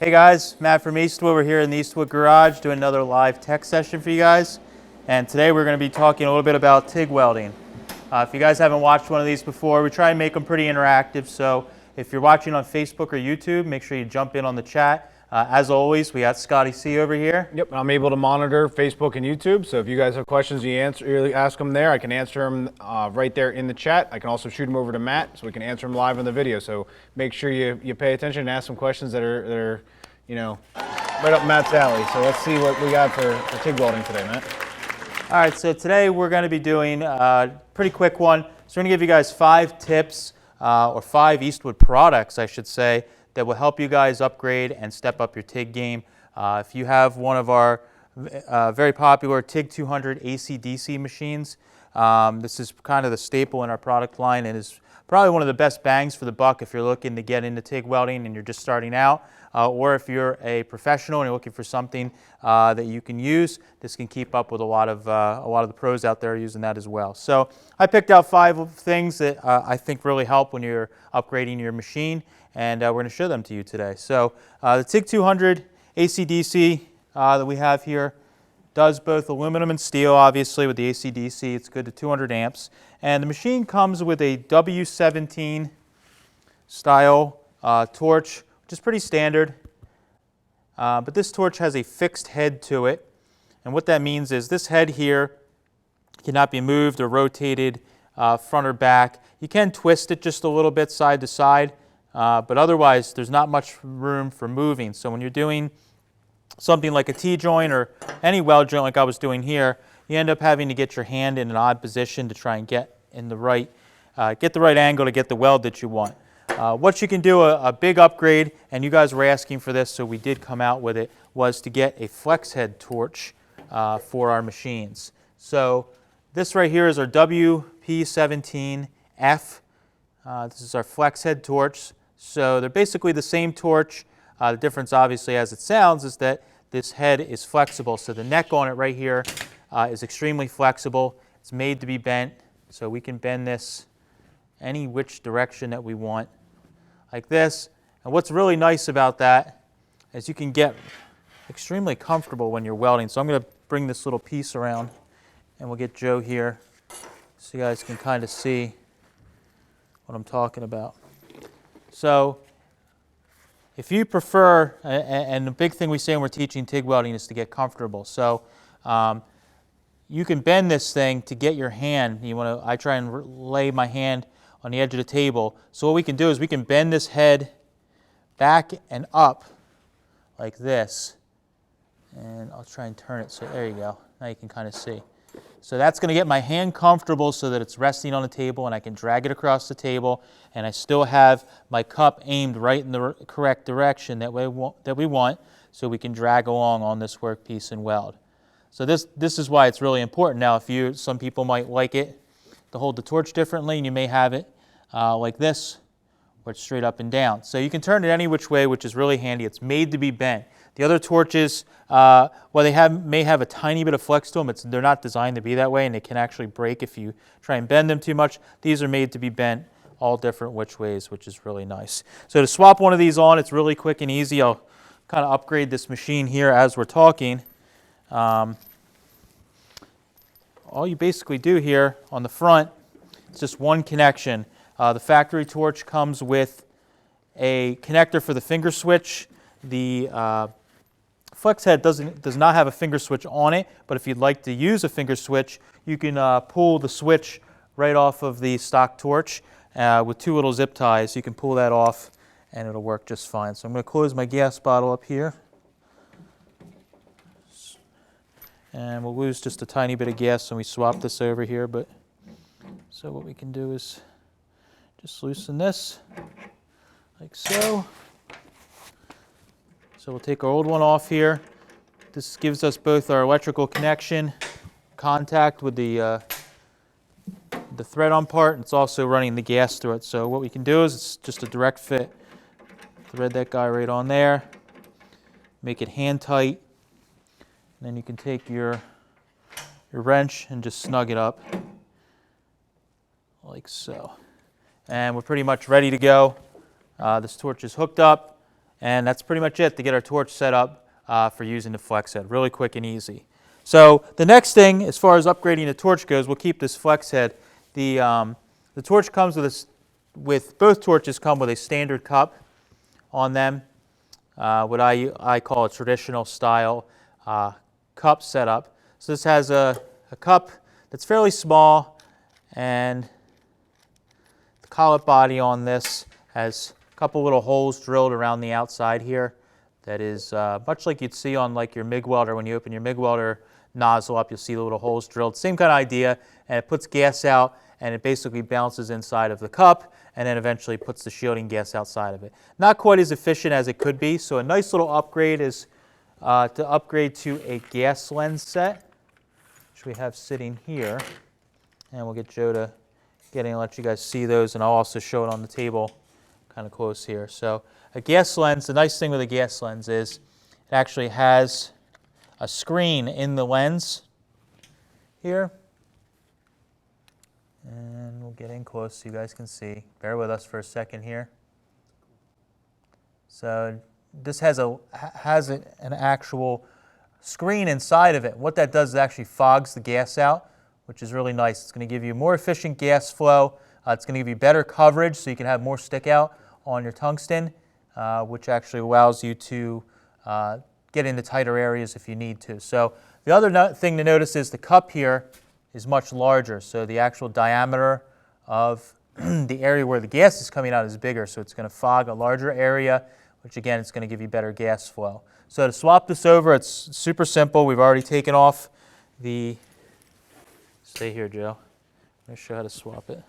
Hey guys, Matt from Eastwood. We're here in the Eastwood garage doing another live tech session for you guys. And today we're going to be talking a little bit about TIG welding. If you guys haven't watched one of these before, we try and make them pretty interactive. So if you're watching on Facebook or YouTube, make sure you jump in on the chat. As always, we got Scotty C over here. Yep, I'm able to monitor Facebook and YouTube. So if you guys have questions, you ask them there. I can answer them right there in the chat. I can also shoot them over to Matt so we can answer them live on the video. So make sure you pay attention and ask some questions that are you know, right up Matt's alley. So let's see what we got for TIG welding today, Matt. All right, so today we're going to be doing a pretty quick one. So we're going to give you guys 5 tips or 5 Eastwood products, I should say, that will help you guys upgrade and step up your TIG game. If you have one of our very popular TIG 200 Acdc machines, this is kind of the staple in our product line and is probably one of the best bangs for the buck if you're looking to get into TIG welding and you're just starting out, or if you're a professional and you're looking for something that you can use. This can keep up with a lot of the pros out there using that as well. So I picked out 5 things that I think really help when you're upgrading your machine, and we're going to show them to you today. So the TIG 200 Acdc that we have here does both aluminum and steel. Obviously with the Acdc it's good to 200 amps, and the machine comes with a W17 style torch, which is pretty standard, but this torch has a fixed head to it, and what that means is this head here cannot be moved or rotated front or back. You can twist it just a little bit side to side, but otherwise there's not much room for moving. So when you're doing something like a T-joint or any weld joint like I was doing here, you end up having to get your hand in an odd position to try and get in the right angle to get the weld that you want. What you can do, a big upgrade, and you guys were asking for this, so we did come out with it, was to get a flex head torch for our machines. So this right here is our WP17F. This is our flex head torch. So they're basically the same torch. The difference, obviously, as it sounds, is that this head is flexible. So the neck on it right here is extremely flexible. It's made to be bent, so we can bend this any which direction that we want, like this. And what's really nice about that is you can get extremely comfortable when you're welding. So I'm going to bring this little piece around, and we'll get Joe here so you guys can kind of see what I'm talking about. So if you prefer, and the big thing we say when we're teaching TIG welding is to get comfortable. So you can bend this thing to get your hand. I try and lay my hand on the edge of the table. So what we can do is we can bend this head back and up like this. And I'll try and turn it. So there you go. Now you can kind of see. So that's going to get my hand comfortable so that it's resting on the table and I can drag it across the table, and I still have my cup aimed right in the correct direction that we want, so we can drag along on this workpiece and weld. So this is why it's really important. Now some people might like it to hold the torch differently, and you may have it like this, or it's straight up and down. So you can turn it any which way, which is really handy. It's made to be bent. The other torches, while they may have a tiny bit of flex to them, they're not designed to be that way, and they can actually break if you try and bend them too much. These are made to be bent all different which ways, which is really nice. So to swap one of these on, it's really quick and easy. I'll kind of upgrade this machine here as we're talking. All you basically do here on the front, it's just one connection. The factory torch comes with a connector for the finger switch. The flex head does not have a finger switch on it, but if you'd like to use a finger switch, you can pull the switch right off of the stock torch with 2 little zip ties. You can pull that off and it'll work just fine. So I'm going to close my gas bottle up here, and we'll lose just a tiny bit of gas when we swap this over here. But so what we can do is just loosen this like so. So we'll take our old one off here. This gives us both our electrical connection, contact with the thread-on part, and it's also running the gas through it. So what we can do is it's just a direct fit. Thread that guy right on there, make it hand tight, and then you can take your wrench and just snug it up like so. And we're pretty much ready to go. This torch is hooked up, And that's pretty much it to get our torch set up for using the flex head. Really quick and easy. So the next thing, as far as upgrading the torch goes, we'll keep this flex head. The torch comes with both torches come with a standard cup on them. What I call a traditional style cup setup. So this has a cup that's fairly small, and the collet body on this has a couple little holes drilled around the outside here. That is much like you'd see on like your MIG welder. When you open your MIG welder nozzle up, you'll see the little holes drilled. Same kind of idea, and it puts gas out, and it basically bounces inside of the cup, and then eventually puts the shielding gas outside of it. Not quite as efficient as it could be, so a nice little upgrade is to upgrade to a gas lens set, which we have sitting here. And we'll get Joe to get in and let you guys see those, and I'll also show it on the table kind of close here. So a gas lens, the nice thing with a gas lens is it actually has a screen in the lens here. And we'll get in close so you guys can see. Bear with us for a second here. So this has an actual screen inside of it. What that does is actually fogs the gas out, which is really nice. It's going to give you more efficient gas flow. It's going to give you better coverage so you can have more stick out on your tungsten, which actually allows you to get into tighter areas if you need to. So the other thing to notice is the cup here is much larger, so the actual diameter of the area where the gas is coming out is bigger, so it's going to fog a larger area, which again, it's going to give you better gas flow. So to swap this over, it's super simple. We've already taken off the, stay here, Joe. Let me show you how to swap it.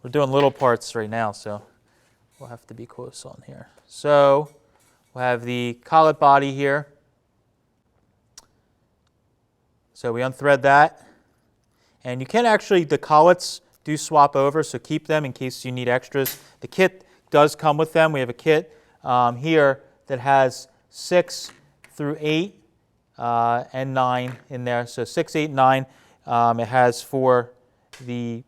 We're doing little parts right now, so we'll have to be close on here. So we'll have the collet body here. So we unthread that, and you can actually, the collets do swap over, so keep them in case you need extras. The kit does come with them. We have a kit here that has 6 through 8 and 9 in there. So 6, 8, 9. It has for the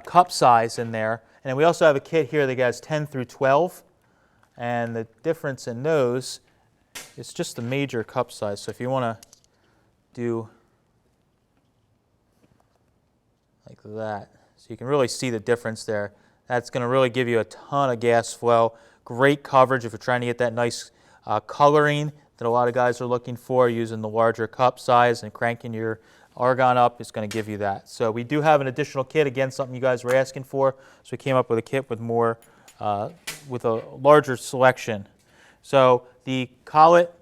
cup size in there. And then we also have a kit here that has 10 through 12. And the difference in those is just the major cup size. So if you want to do like that, so you can really see the difference there. That's going to really give you a ton of gas flow, great coverage if you're trying to get that nice coloring that a lot of guys are looking for. Using the larger cup size and cranking your argon up is going to give you that. So we do have an additional kit, again, something you guys were asking for, so we came up with a kit with more with a larger selection. So the collet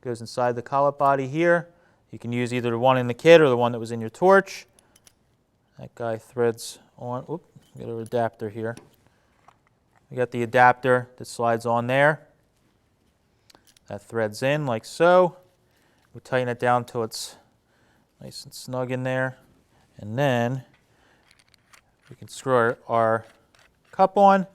goes inside the collet body here. You can use either the one in the kit or the one that was in your torch. That guy threads on. Oop, we got an adapter here. We got the adapter that slides on there. That threads in like so. We tighten it down till it's nice and snug in there. And then we can screw our cup on.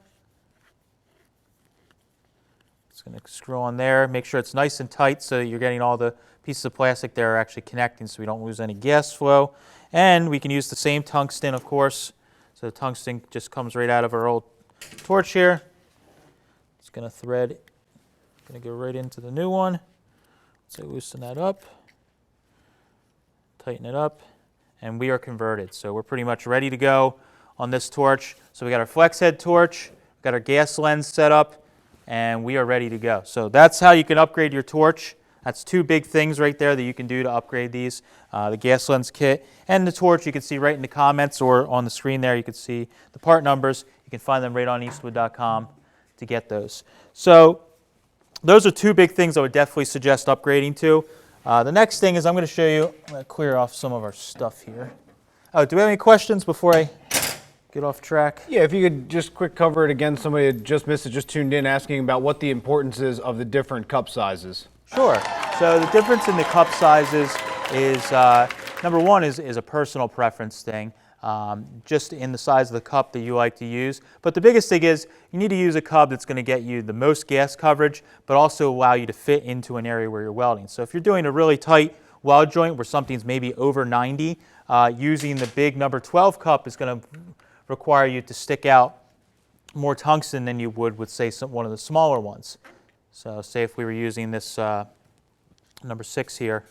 It's going to screw on there. Make sure it's nice and tight so you're getting all the pieces of plastic there are actually connecting so we don't lose any gas flow. And we can use the same tungsten, of course. So the tungsten just comes right out of our old torch here. It's going to thread, going to go right into the new one. So loosen that up, tighten it up, and we are converted. So we're pretty much ready to go on this torch. So we got our flex head torch, we got our gas lens set up, and we are ready to go. So that's how you can upgrade your torch. That's 2 big things right there that you can do to upgrade these. The gas lens kit and the torch you can see right in the comments or on the screen there. You can see the part numbers. You can find them right on eastwood.com to get those. So those are 2 big things I would definitely suggest upgrading to. The next thing is I'm going to show you, I'm going to clear off some of our stuff here. Oh, do we have any questions before I get off track? Yeah, if you could just quick cover it again. Somebody had just missed it, just tuned in, asking about what the importance is of the different cup sizes. Sure. So the difference in the cup sizes is, number one is a personal preference thing, just in the size of the cup that you like to use. But the biggest thing is you need to use a cup that's going to get you the most gas coverage, but also allow you to fit into an area where you're welding. So if you're doing a really tight weld joint where something's maybe over 90, using the big number 12 cup is going to require you to stick out more tungsten than you would with, say, one of the smaller ones. So say if we were using this number 6 here,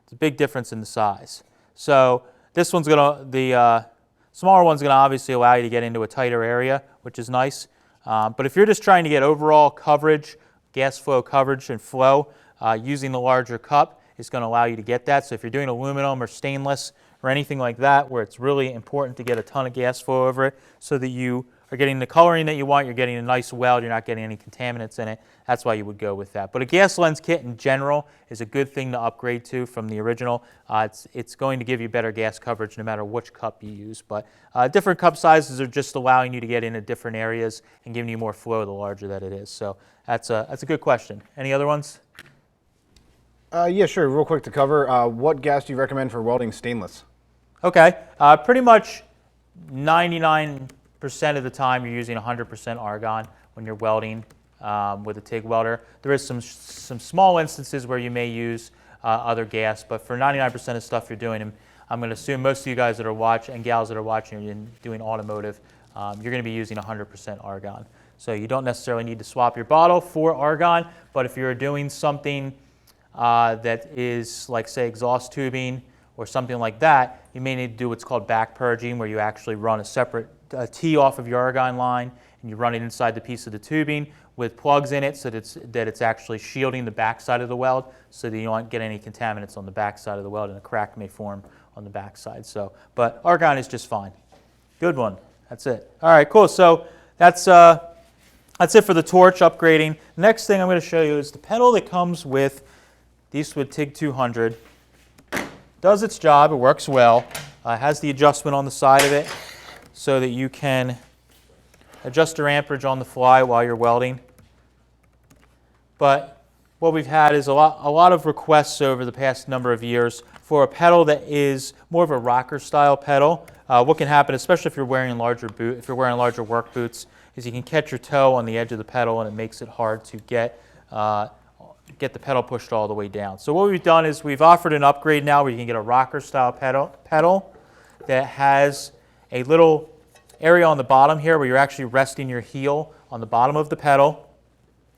it's a big difference in the size. So this one's the smaller one's going to obviously allow you to get into a tighter area, which is nice. But if you're just trying to get overall coverage, gas flow coverage and flow, using the larger cup is going to allow you to get that. So if you're doing aluminum or stainless or anything like that, where it's really important to get a ton of gas flow over it so that you are getting the coloring that you want, you're getting a nice weld, you're not getting any contaminants in it, that's why you would go with that. But a gas lens kit in general is a good thing to upgrade to from the original. It's going to give you better gas coverage no matter which cup you use. But different cup sizes are just allowing you to get into different areas and giving you more flow the larger that it is. So that's a good question. Any other ones? Yeah, sure. Real quick to cover, what gas do you recommend for welding stainless? Okay, pretty much 99% of the time you're using 100% argon when you're welding with a TIG welder. There is some small instances where you may use other gas, but for 99% of stuff you're doing, and I'm going to assume most of you guys that are watching and gals that are watching and doing automotive, you're going to be using 100% argon. So you don't necessarily need to swap your bottle for argon, but if you're doing something that is like, say, exhaust tubing or something like that, you may need to do what's called back purging, where you actually run a separate tee off of your argon line and you run it inside the piece of the tubing with plugs in it so that it's actually shielding the back side of the weld so that you don't get any contaminants on the back side of the weld and a crack may form on the back side. So, but argon is just fine. Good one. That's it. All right, cool. So that's it for the torch upgrading. Next thing I'm going to show you is the pedal that comes with the Eastwood TIG 200. Does its job, it works well. Has the adjustment on the side of it so that you can adjust your amperage on the fly while you're welding. But what we've had is a lot of requests over the past number of years for a pedal that is more of a rocker style pedal. What can happen, especially if you're wearing larger work boots, is you can catch your toe on the edge of the pedal and it makes it hard to get the pedal pushed all the way down. So what we've done is we've offered an upgrade now where you can get a rocker style pedal that has a little area on the bottom here where you're actually resting your heel on the bottom of the pedal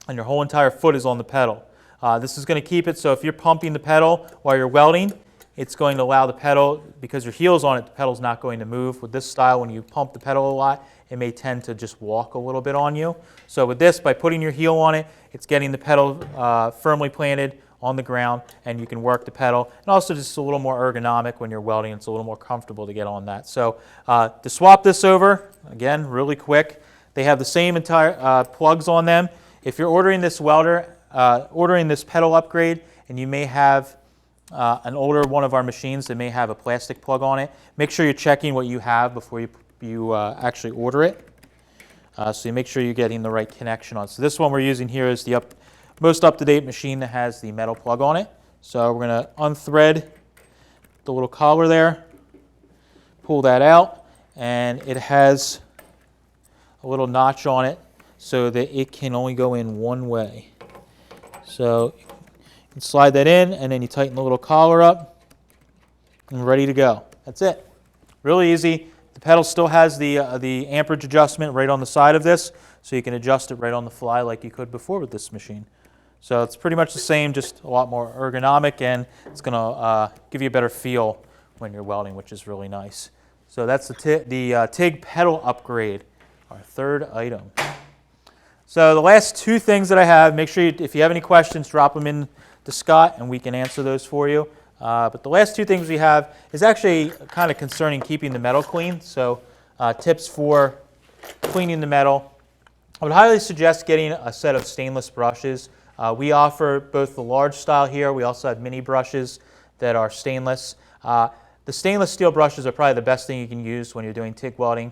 and your whole entire foot is on the pedal. This is going to keep it so if you're pumping the pedal while you're welding, it's going to allow the pedal, because your heel's on it, the pedal's not going to move. With this style, when you pump the pedal a lot, it may tend to just walk a little bit on you. So with this, by putting your heel on it, it's getting the pedal firmly planted on the ground, and you can work the pedal. And also just a little more ergonomic when you're welding. It's a little more comfortable to get on that. So to swap this over, again, really quick, they have the same entire plugs on them. If you're ordering this welder, ordering this pedal upgrade, and you may have an older one of our machines that may have a plastic plug on it, make sure you're checking what you have before you actually order it. So you make sure you're getting the right connection on. So this one we're using here is the most up-to-date machine that has the metal plug on it. So we're going to unthread the little collar there, pull that out, and it has a little notch on it so that it can only go in one way. So you can slide that in, and then you tighten the little collar up, and ready to go. That's it. Really easy. The pedal still has the amperage adjustment right on the side of this, so you can adjust it right on the fly like you could before with this machine. So it's pretty much the same, just a lot more ergonomic, and it's going to give you a better feel when you're welding, which is really nice. So that's the TIG pedal upgrade, our third item. So the last two things that I have, make sure if you have any questions, drop them in to Scott, and we can answer those for you. But the last two things we have is actually kind of concerning keeping the metal clean. So tips for cleaning the metal. I would highly suggest getting a set of stainless brushes. We offer both the large style here. We also have mini brushes that are stainless. The stainless steel brushes are probably the best thing you can use when you're doing TIG welding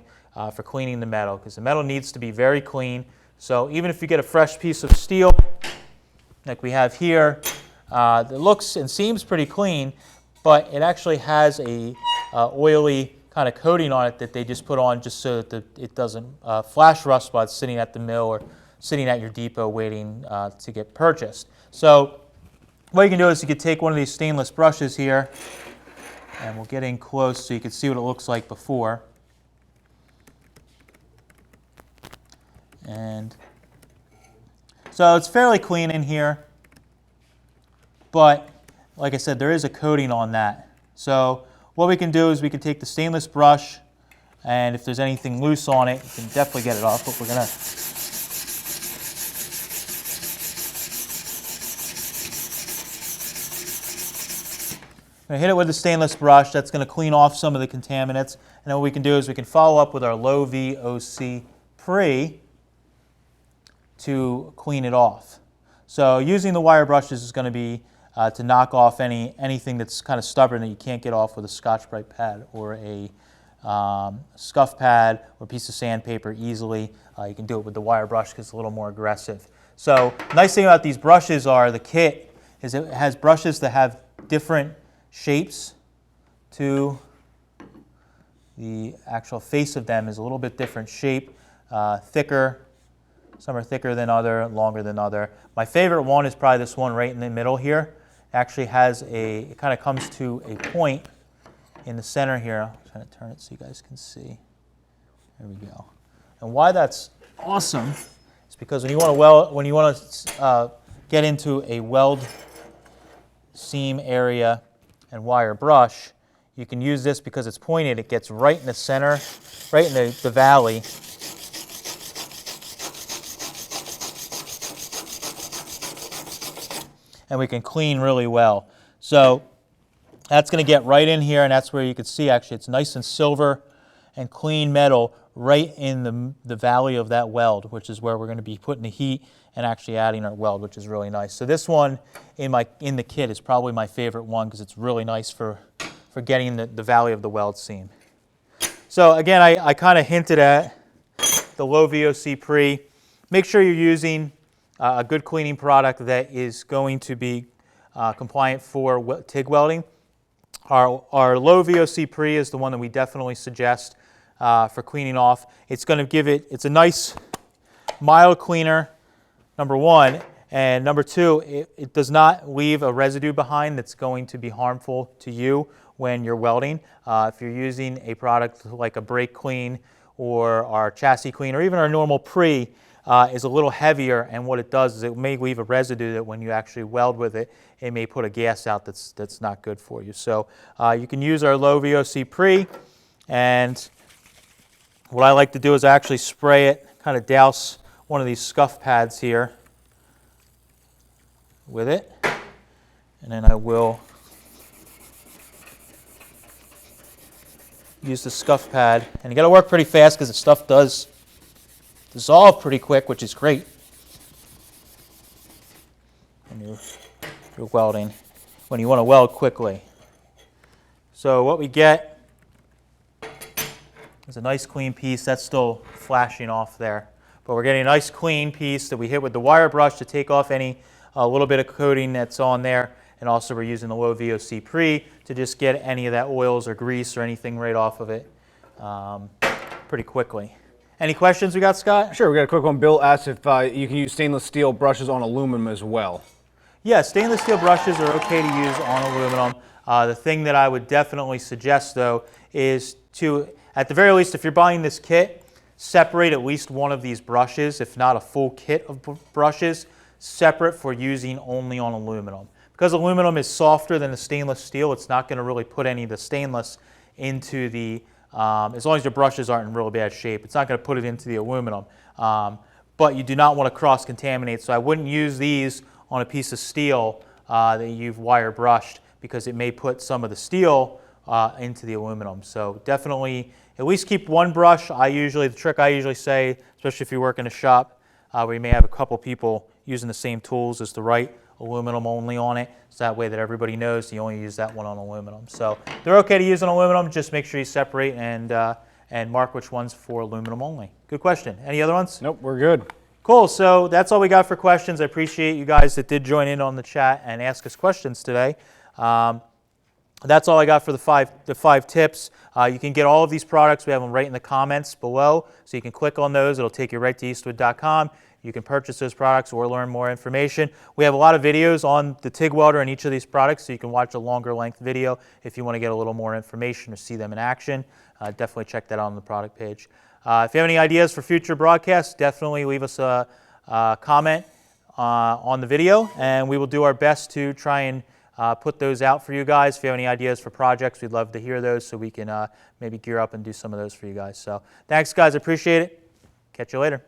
for cleaning the metal, because the metal needs to be very clean. So even if you get a fresh piece of steel like we have here, that looks and seems pretty clean, but it actually has a oily kind of coating on it that they just put on just so that it doesn't flash rust while it's sitting at the mill or sitting at your depot waiting to get purchased. So what you can do is you could take one of these stainless brushes here, and we'll get in close so you can see what it looks like before. And so it's fairly clean in here, but like I said, there is a coating on that. So what we can do is we can take the stainless brush, and if there's anything loose on it, you can definitely get it off, but we're going to hit it with the stainless brush. That's going to clean off some of the contaminants. And then what we can do is we can follow up with our low VOC pre to clean it off. So using the wire brushes is going to be to knock off anything that's kind of stubborn that you can't get off with a Scotch-Brite pad or a scuff pad or a piece of sandpaper easily. You can do it with the wire brush because it's a little more aggressive. So nice thing about these brushes are the kit is it has brushes that have different shapes to the actual face of them is a little bit different shape, thicker. Some are thicker than other, longer than other. My favorite one is probably this one right in the middle here. It actually has it kind of comes to a point in the center here. I'm trying to turn it so you guys can see. There we go. And why that's awesome is because when you want to get into a weld seam area and wire brush, you can use this because it's pointed. It gets right in the center, right in the valley. And we can clean really well. So that's going to get right in here, and that's where you can see actually it's nice and silver and clean metal right in the valley of that weld, which is where we're going to be putting the heat and actually adding our weld, which is really nice. So this one in the kit is probably my favorite one because it's really nice for getting the valley of the weld seam. So again, I kind of hinted at the low VOC pre. Make sure you're using a good cleaning product that is going to be compliant for TIG welding. Our low VOC pre is the one that we definitely suggest for cleaning off. It's going to give it's a nice mild cleaner, number one, and number two, it does not leave a residue behind that's going to be harmful to you when you're welding. If you're using a product like a brake clean or our chassis clean or even our normal pre, is a little heavier, and what it does is it may leave a residue that when you actually weld with it, it may put a gas out that's not good for you. So you can use our low VOC pre, and what I like to do is I actually spray it, kind of douse one of these scuff pads here with it, and then I will use the scuff pad, and you got to work pretty fast because the stuff does dissolve pretty quick, which is great when you're welding, when you want to weld quickly. So what we get is a nice clean piece. That's still flashing off there, but we're getting a nice clean piece that we hit with the wire brush to take off any little bit of coating that's on there, and also we're using the low VOC pre to just get any of that oils or grease or anything right off of it pretty quickly. Any questions we got, Scott? Sure, we got a quick one. Bill asked if you can use stainless steel brushes on aluminum as well. Yeah, stainless steel brushes are okay to use on aluminum. The thing that I would definitely suggest, though, is to, at the very least, if you're buying this kit, separate at least one of these brushes, if not a full kit of brushes, separate for using only on aluminum. Because aluminum is softer than the stainless steel, it's not going to really put any of the stainless into the as long as your brushes aren't in really bad shape, it's not going to put it into the aluminum. But you do not want to cross-contaminate, so I wouldn't use these on a piece of steel that you've wire brushed because it may put some of the steel into the aluminum. So definitely at least keep one brush. The trick I usually say, especially if you work in a shop where you may have a couple people using the same tools, is to write aluminum only on it, so that way that everybody knows you only use that one on aluminum. So they're okay to use on aluminum, just make sure you separate and mark which one's for aluminum only. Good question. Any other ones? Nope, we're good. Cool, so that's all we got for questions. I appreciate you guys that did join in on the chat and ask us questions today. that's all I got for the five tips. You can get all of these products. We have them right in the comments below, so you can click on those. It'll take you right to eastwood.com. You can purchase those products or learn more information. We have a lot of videos on the TIG welder and each of these products, so you can watch a longer length video if you want to get a little more information or see them in action. Definitely check that out on the product page. If you have any ideas for future broadcasts, definitely leave us a comment on the video, and we will do our best to try and put those out for you guys. If you have any ideas for projects, we'd love to hear those so we can maybe gear up and do some of those for you guys. So thanks, guys. I appreciate it. Catch you later.